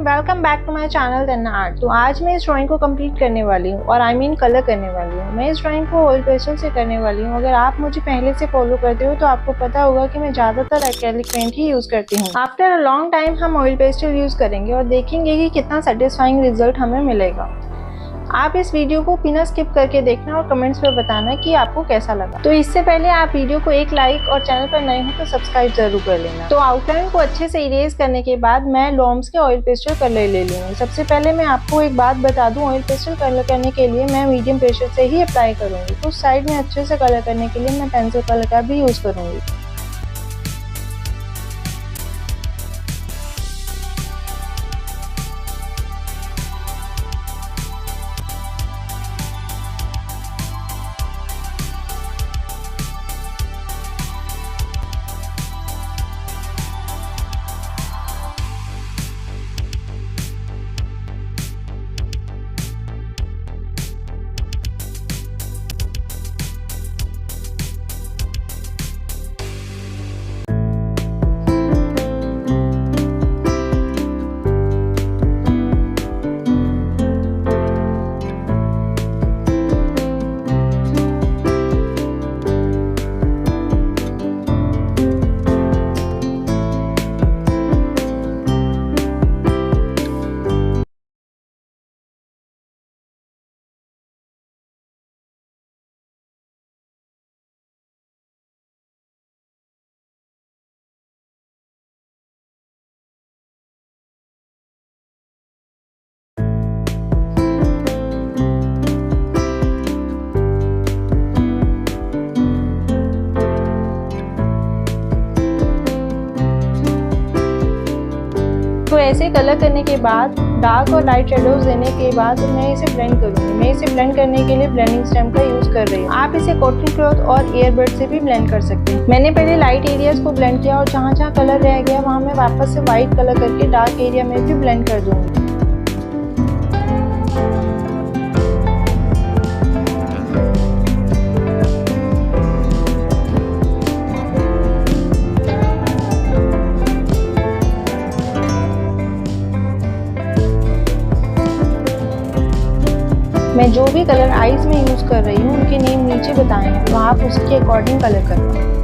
Welcome back to my channel तन्नार्ट। तो आज मैं इस ड्राइंग को कंप्लीट करने वाली हूँ और कलर करने वाली हूँ। मैं इस ड्राइंग को ऑयल पेस्टल से करने वाली हूँ। अगर आप मुझे पहले से फॉलो करते हो तो आपको पता होगा कि मैं ज़्यादातर एक्रेलिक पेंट ही यूज़ करती हूँ। आफ्टर अ लॉन्ग टाइम हम ऑयल पेस्टल यूज़ करेंगे और देखेंगे कि कितना सेटिस्फाइंग रिजल्ट हमें मिलेगा। आप इस वीडियो को बिना स्किप करके देखना और कमेंट्स में बताना कि आपको कैसा लगा। तो इससे पहले आप वीडियो को एक लाइक और चैनल पर नए हो तो सब्सक्राइब जरूर कर लेना। तो आउटलाइन को अच्छे से इरेज करने के बाद मैं लॉम्स के ऑयल पेस्टल कलर ले लूँगी। सबसे पहले मैं आपको एक बात बता दूं, ऑयल पेस्टल कलर करने के लिए मैं मीडियम प्रेशर से ही अप्लाई करूँगी। तो साइड में अच्छे से कलर करने के लिए मैं पेंसिल कलर का भी यूज़ करूँगी। तो ऐसे कलर करने के बाद डार्क और लाइट शेडोज देने के बाद मैं इसे ब्लेंड करूँगी। मैं इसे ब्लेंड करने के लिए ब्लेंडिंग स्टम्प का यूज़ कर रही हूँ। आप इसे कॉटन क्लॉथ और ईयरबड से भी ब्लेंड कर सकते हैं। मैंने पहले लाइट एरियाज को ब्लेंड किया और जहाँ जहाँ कलर रह गया वहाँ मैं वापस से वाइट कलर करके डार्क एरिया में भी ब्लेंड कर दूँगी। मैं जो भी कलर आईज में यूज़ कर रही हूँ उनके नेम नीचे बताए हैं, तो आप उसके अकॉर्डिंग कलर करना।